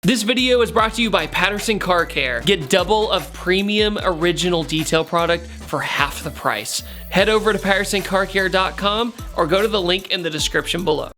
This video is brought to you by Patterson Car Care. Get double of premium original detail product for half the price. Head over to pattersoncarcare.com or go to the link in the description below.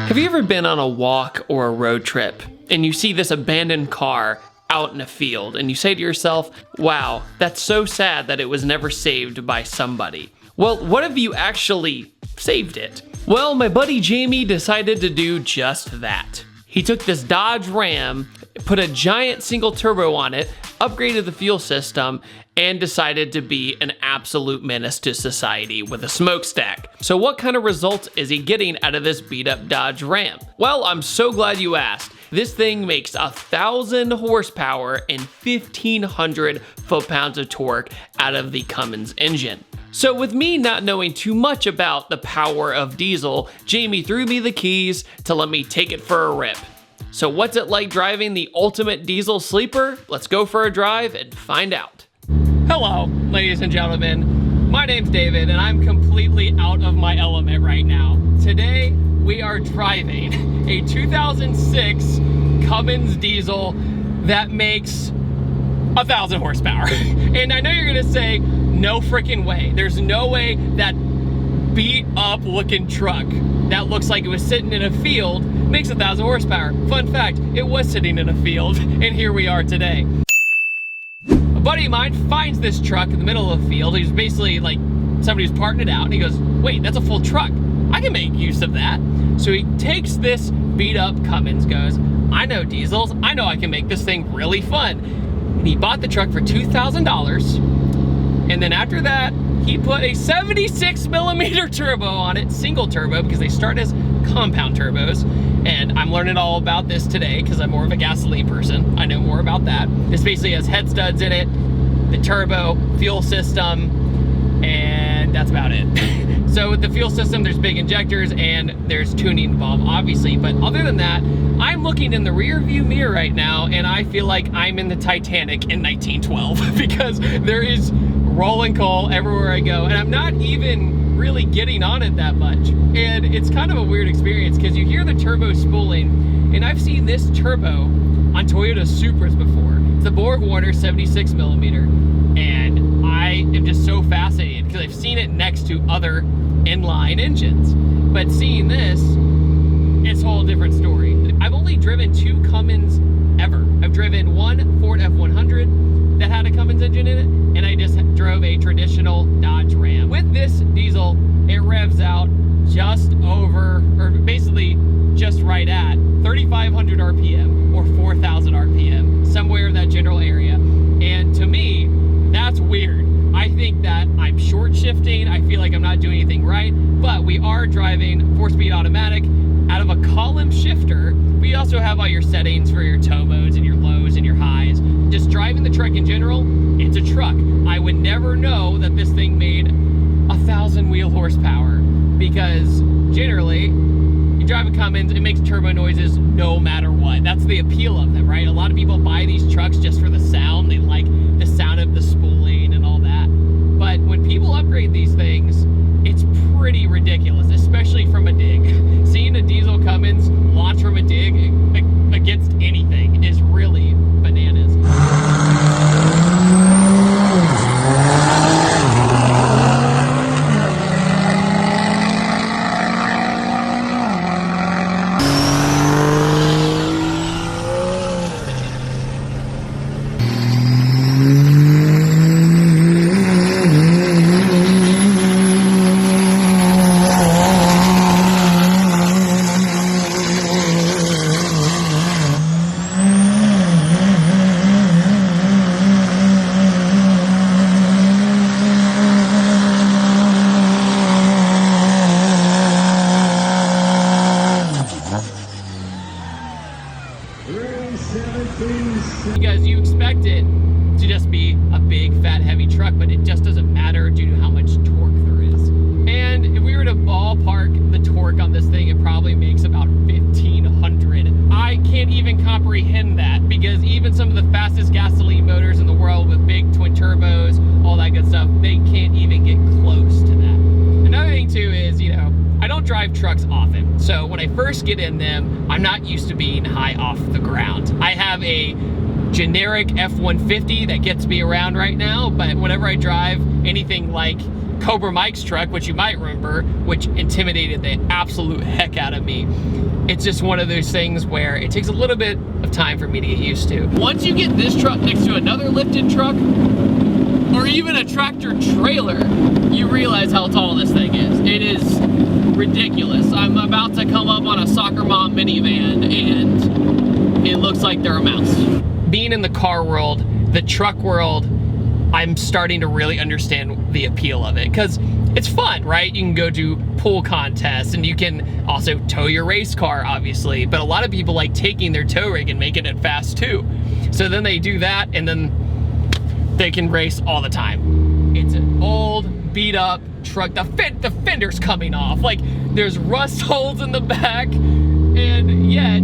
Have you ever been on a walk or a road trip and you see this abandoned car out in a field and you say to yourself, wow, that's so sad that it was never saved by somebody? Well, what if you actually saved it? Well, my buddy Jamie decided to do just that. He took this Dodge Ram, put a giant single turbo on it, upgraded the fuel system, and decided to be an absolute menace to society with a smokestack. So what kind of results is he getting out of this beat up Dodge Ram? Well, I'm so glad you asked. This thing makes 1,000 horsepower and 1,500 foot-pounds of torque out of the Cummins engine. So with me not knowing too much about the power of diesel, Jamie threw me the keys to let me take it for a rip. So what's it like driving the ultimate diesel sleeper? Let's go for a drive and find out. Hello, ladies and gentlemen. My name's David and I'm completely out of my element right now. Today, we are driving a 2006 Cummins diesel that makes 1,000 horsepower. And I know you're gonna say, no freaking way. There's no way that beat up looking truck that looks like it was sitting in a field makes 1,000 horsepower. Fun fact, it was sitting in a field and here we are today. A buddy of mine finds this truck in the middle of the field. He's basically like, somebody's parking it out and he goes, wait, that's a full truck. I can make use of that. So he takes this beat up Cummins, goes, I know diesels, I know I can make this thing really fun. And he bought the truck for $2,000. And then after that, he put a 76 millimeter turbo on it, single turbo, because they start as compound turbos. And I'm learning all about this today because I'm more of a gasoline person. I know more about that. This basically has head studs in it, the turbo, fuel system, and that's about it. So with the fuel system, there's big injectors and there's tuning involved, obviously. But other than that, I'm looking in the rear view mirror right now and I feel like I'm in the Titanic in 1912 because there is rolling coal everywhere I go. And I'm not even really getting on it that much. And it's kind of a weird experience because you hear the turbo spooling, and I've seen this turbo on Toyota Supras before. It's the BorgWarner 76 millimeter. And I am just so fascinated because I've seen it next to other inline engines. But seeing this, it's a whole different story. I've only driven 2 Cummins ever. I've driven one Ford F100 that had a Cummins engine in it, and I just drove a traditional Dodge Ram. With this diesel, it revs out just over, or basically just right at 3,500 RPM or 4,000 RPM, somewhere in that general area. And to me, that's weird. I think that I'm short shifting. I feel like I'm not doing anything right, but we are driving 4-speed automatic out of a column shifter. We also have all your settings for your tow modes and your lows and your highs. Just driving the truck in general, it's a truck. I would never know that this thing made 1,000 wheel horsepower because generally, you drive a Cummins, it makes turbo noises no matter what. That's the appeal of them, right? A lot of people buy these trucks just for the sound. They like the sound of the spooling and all that. But when people upgrade these things, it's pretty ridiculous, especially from a dig. Seeing a diesel Cummins launch from a dig against anything is really bananas. Because you expect it to just be a big, fat, heavy truck, but it just doesn't matter due to how much torque there is. And if we were to ballpark the torque on this thing, it probably makes about 1,500. I can't even comprehend that because even some of the fastest gasoline motors in the world with big twin turbos, all that good stuff, they can't even get close to that. Another drive trucks often. So when I first get in them, I'm not used to being high off the ground. I have a generic F-150 that gets me around right now, but whenever I drive anything like Cobra Mike's truck, which you might remember, which intimidated the absolute heck out of me, it's just one of those things where it takes a little bit of time for me to get used to. Once you get this truck next to another lifted truck, or even a tractor trailer, you realize how tall this thing is. It is ridiculous. I'm about to come up on a soccer mom minivan and it looks like they're a mouse. Being in the car world, the truck world, I'm starting to really understand the appeal of it, because it's fun, right? You can go do pool contests and you can also tow your race car, obviously, but a lot of people like taking their tow rig and making it fast too. So then they do that and then they can race all the time. It's an old, beat up truck. The fender's coming off. Like, there's rust holes in the back, and yet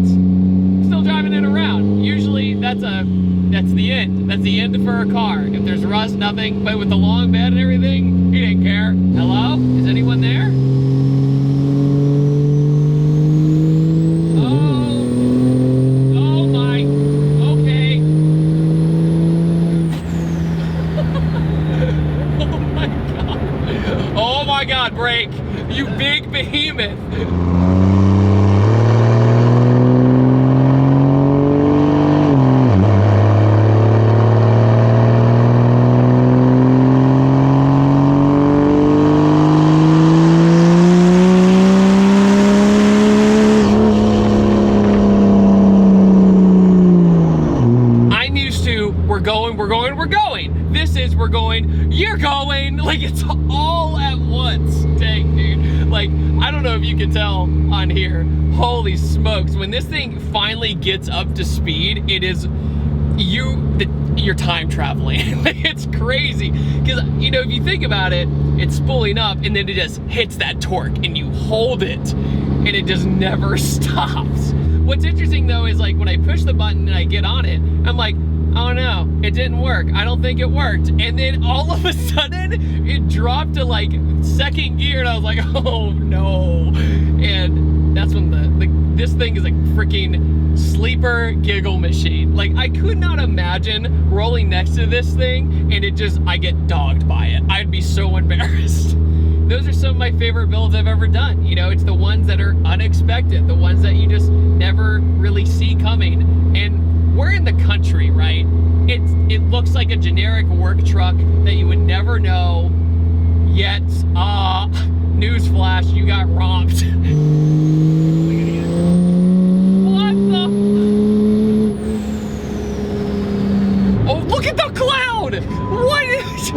still driving it around. Usually that's the end. That's the end for a car. If there's rust, nothing. But with the long bed and everything, he didn't care. Hello? Is anyone there? Oh my. Okay. Oh my God. Oh my God, brake. You big behemoth. We're going. This is we're going, you're going. Like, it's all at once. Dang, dude. Like, I don't know if you can tell on here. Holy smokes. When this thing finally gets up to speed, it is, you're time traveling. It's crazy. Because, you know, if you think about it, it's spooling up and then it just hits that torque and you hold it and it just never stops. What's interesting though is, like, when I push the button and I get on it, I'm like, oh no, it didn't work. I don't think it worked. And then all of a sudden, it dropped to like second gear, and I was like, oh no. And that's when this thing is a freaking sleeper giggle machine. Like, I could not imagine rolling next to this thing and I get dogged by it. I'd be so embarrassed. Those are some of my favorite builds I've ever done. You know, it's the ones that are unexpected, the ones that you just never really see coming. And we're in the country, right? It looks like a generic work truck that you would never know, yet, newsflash, you got romped. What the? Oh, look at the cloud! What is...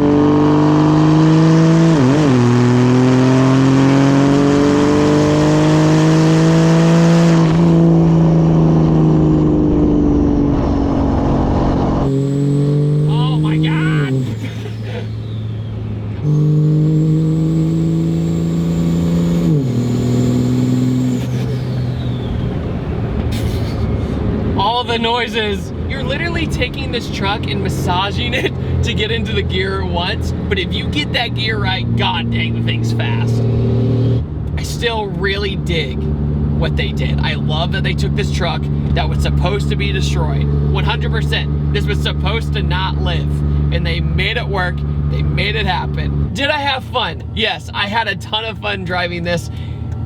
noises. You're literally taking this truck and massaging it to get into the gear once, but if you get that gear right, god dang, the thing's fast. I still really dig what they did. I love that they took this truck that was supposed to be destroyed. 100%. This was supposed to not live, and they made it work. They made it happen. Did I have fun? Yes, I had a ton of fun driving this.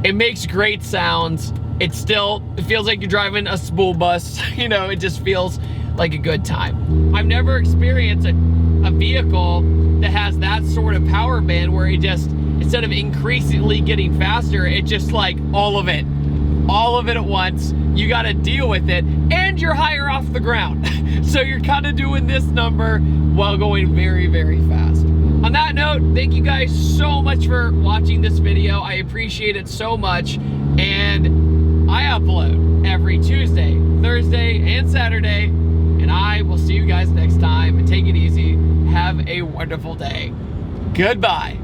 It makes great sounds. It feels like you're driving a school bus. You know, it just feels like a good time. I've never experienced a vehicle that has that sort of power band where it just, instead of increasingly getting faster, it just like all of it at once. You got to deal with it, and you're higher off the ground. So you're kind of doing this number while going very, very fast. On that note, thank you guys so much for watching this video. I appreciate it so much, and I upload every Tuesday, Thursday, and Saturday, and I will see you guys next time. And take it easy. Have a wonderful day. Goodbye.